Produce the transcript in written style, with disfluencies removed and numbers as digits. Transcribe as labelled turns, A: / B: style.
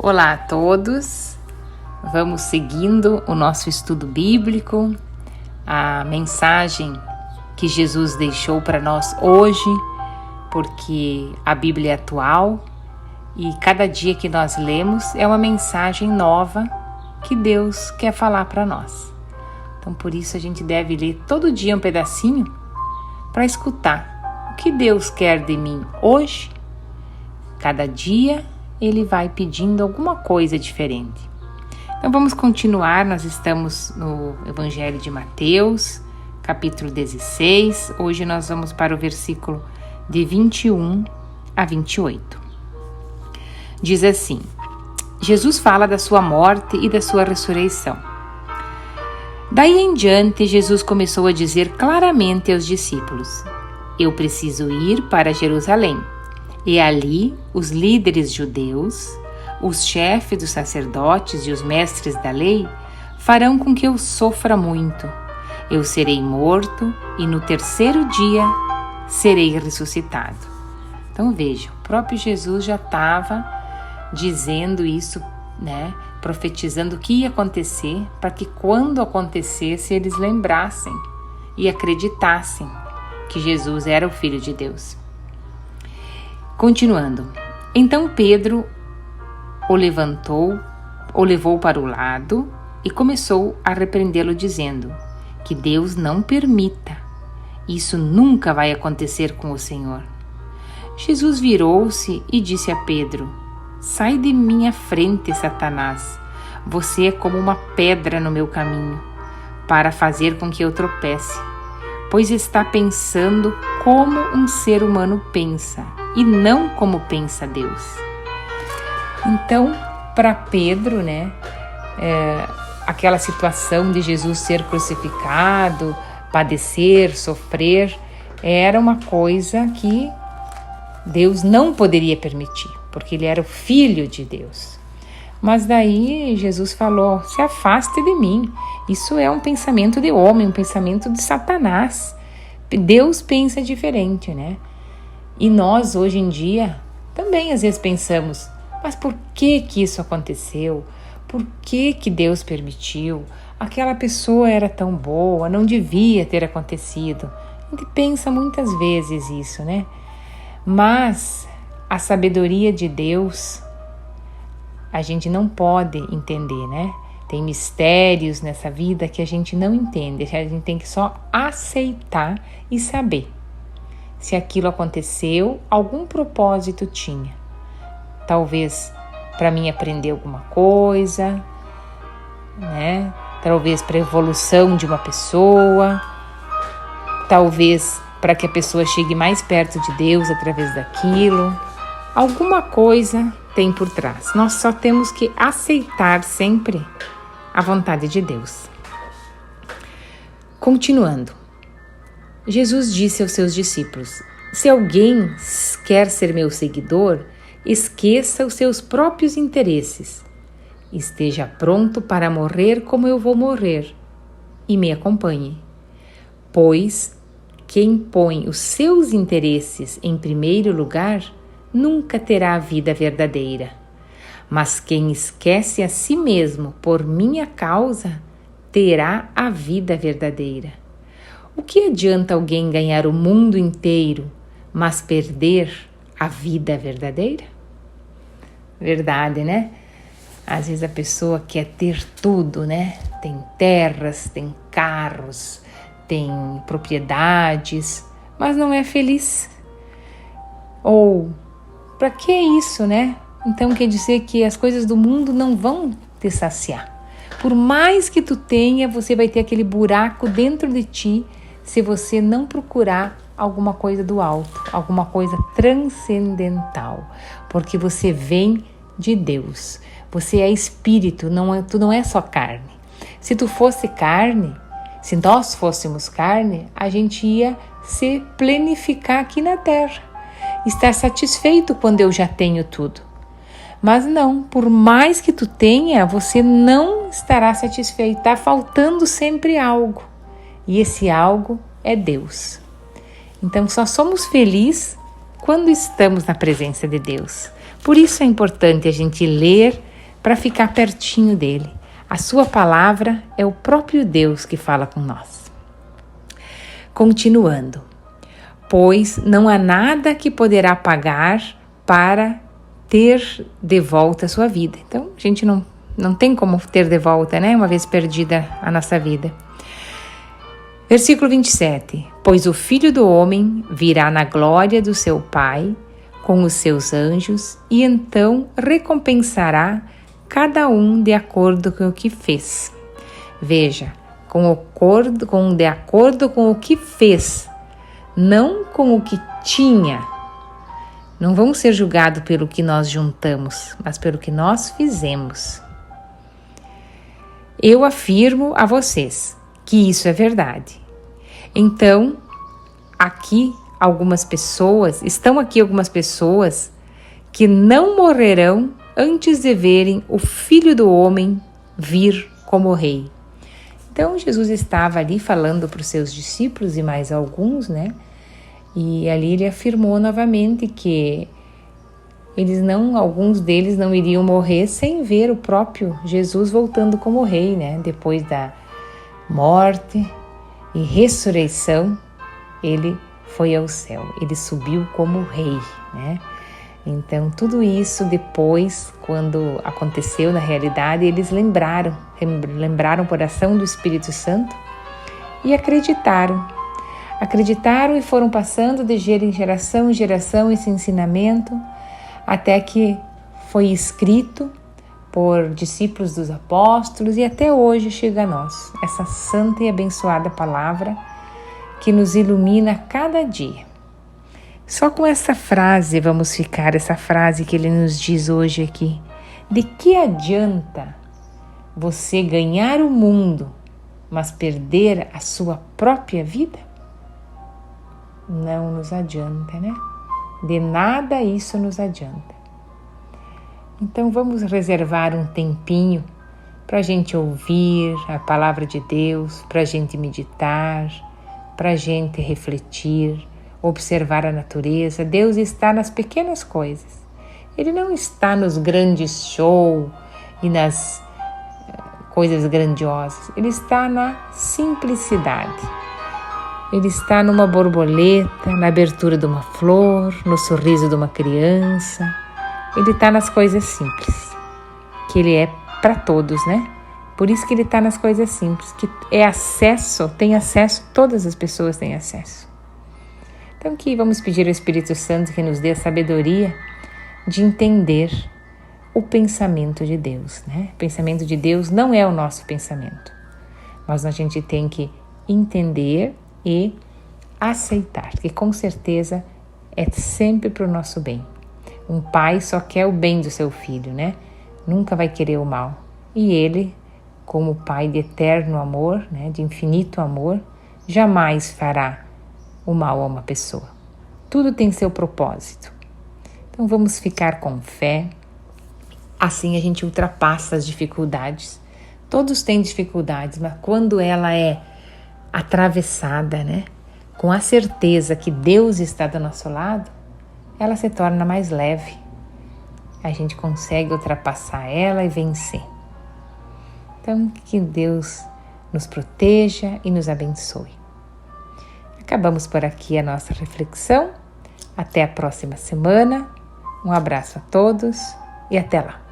A: Olá a todos, vamos seguindo o nosso estudo bíblico, a mensagem que Jesus deixou para nós hoje, porque a Bíblia é atual e cada dia que nós lemos é uma mensagem nova que Deus quer falar para nós. Então por isso a gente deve ler todo dia um pedacinho para escutar o que Deus quer de mim hoje. Cada dia Ele vai pedindo alguma coisa diferente. Então vamos continuar, nós estamos no Evangelho de Mateus, capítulo 16. Hoje nós vamos para o versículo de 21 a 28. Diz assim: Jesus fala da sua morte e da sua ressurreição. Daí em diante, Jesus começou a dizer claramente aos discípulos: Eu preciso ir para Jerusalém. E ali, os líderes judeus, os chefes dos sacerdotes e os mestres da lei farão com que eu sofra muito. Eu serei morto e no terceiro dia serei ressuscitado. Então veja, o próprio Jesus já estava dizendo isso, profetizando o que ia acontecer, para que quando acontecesse eles lembrassem e acreditassem que Jesus era o Filho de Deus. Continuando, então Pedro o levou para o lado e começou a repreendê-lo dizendo: que Deus não permita, isso nunca vai acontecer com o Senhor. Jesus virou-se e disse a Pedro: Sai de minha frente, Satanás, você é como uma pedra no meu caminho, para fazer com que eu tropece, pois está pensando como um ser humano pensa, e não como pensa Deus. Então, para Pedro, aquela situação de Jesus ser crucificado, padecer, sofrer, era uma coisa que Deus não poderia permitir, porque ele era o Filho de Deus. Mas daí Jesus falou: se afaste de mim, isso é um pensamento de homem, um pensamento de Satanás. Deus pensa diferente, E nós, hoje em dia, também às vezes pensamos: mas por que isso aconteceu? Por que Deus permitiu? Aquela pessoa era tão boa, não devia ter acontecido. A gente pensa muitas vezes isso, Mas a sabedoria de Deus, a gente não pode entender, Tem mistérios nessa vida que a gente não entende. A gente tem que só aceitar e saber. Se aquilo aconteceu, algum propósito tinha. Talvez para mim aprender alguma coisa, Talvez para a evolução de uma pessoa, talvez para que a pessoa chegue mais perto de Deus através daquilo. Alguma coisa tem por trás. Nós só temos que aceitar sempre a vontade de Deus. Continuando. Jesus disse aos seus discípulos: se alguém quer ser meu seguidor, esqueça os seus próprios interesses. Esteja pronto para morrer como eu vou morrer e me acompanhe. Pois quem põe os seus interesses em primeiro lugar nunca terá a vida verdadeira. Mas quem esquece a si mesmo por minha causa terá a vida verdadeira. O que adianta alguém ganhar o mundo inteiro, mas perder a vida verdadeira? Verdade, Às vezes a pessoa quer ter tudo, Tem terras, tem carros, tem propriedades, mas não é feliz. Ou, para que isso, Então quer dizer que as coisas do mundo não vão te saciar. Por mais que tu tenha, você vai ter aquele buraco dentro de ti se você não procurar alguma coisa do alto, alguma coisa transcendental, porque você vem de Deus. Você é espírito, tu não é só carne. Se tu fosse carne, se nós fôssemos carne, a gente ia se plenificar aqui na terra, estar satisfeito quando eu já tenho tudo. Mas não, por mais que tu tenha, você não estará satisfeito, está faltando sempre algo. E esse algo é Deus. Então só somos felizes quando estamos na presença de Deus. Por isso é importante a gente ler para ficar pertinho dele. A sua palavra é o próprio Deus que fala com nós. Continuando. Pois não há nada que poderá pagar para ter de volta a sua vida. Então, a gente não tem como ter de volta, né? Uma vez perdida a nossa vida. Versículo 27. Pois o Filho do Homem virá na glória do seu Pai com os seus anjos e então recompensará cada um de acordo com o que fez. Veja, de acordo com o que fez, não com o que tinha. Não vamos ser julgados pelo que nós juntamos, mas pelo que nós fizemos. Eu afirmo a vocês que isso é verdade. Então, estão aqui algumas pessoas que não morrerão antes de verem o Filho do Homem vir como rei. Então, Jesus estava ali falando para os seus discípulos e mais alguns, né? E ali ele afirmou novamente que alguns deles não iriam morrer sem ver o próprio Jesus voltando como rei, né? Depois da morte e ressurreição, ele foi ao céu, ele subiu como rei, né? Então, tudo isso depois, quando aconteceu na realidade, eles lembraram por ação do Espírito Santo e acreditaram e foram passando de geração em geração esse ensinamento, até que foi escrito por discípulos dos apóstolos e até hoje chega a nós, essa santa e abençoada palavra que nos ilumina cada dia. Só com essa frase vamos ficar, essa frase que ele nos diz hoje aqui. De que adianta você ganhar o mundo, mas perder a sua própria vida? Não nos adianta, né? De nada isso nos adianta. Então vamos reservar um tempinho para a gente ouvir a palavra de Deus, para a gente meditar, para a gente refletir, observar a natureza. Deus está nas pequenas coisas. Ele não está nos grandes shows e nas coisas grandiosas. Ele está na simplicidade. Ele está numa borboleta, na abertura de uma flor, no sorriso de uma criança. Ele está nas coisas simples, que ele é para todos, né? Por isso que ele está nas coisas simples, que tem acesso, todas as pessoas têm acesso. Então aqui vamos pedir ao Espírito Santo que nos dê a sabedoria de entender o pensamento de Deus, né? O pensamento de Deus não é o nosso pensamento, mas a gente tem que entender e aceitar, que com certeza é sempre para o nosso bem. Um pai só quer o bem do seu filho, né? Nunca vai querer o mal. E ele, como pai de eterno amor, né, de infinito amor, jamais fará o mal a uma pessoa. Tudo tem seu propósito. Então vamos ficar com fé. Assim a gente ultrapassa as dificuldades. Todos têm dificuldades, mas quando ela é atravessada, né, com a certeza que Deus está do nosso lado, ela se torna mais leve. A gente consegue ultrapassar ela e vencer. Então, que Deus nos proteja e nos abençoe. Acabamos por aqui a nossa reflexão. Até a próxima semana. Um abraço a todos e até lá.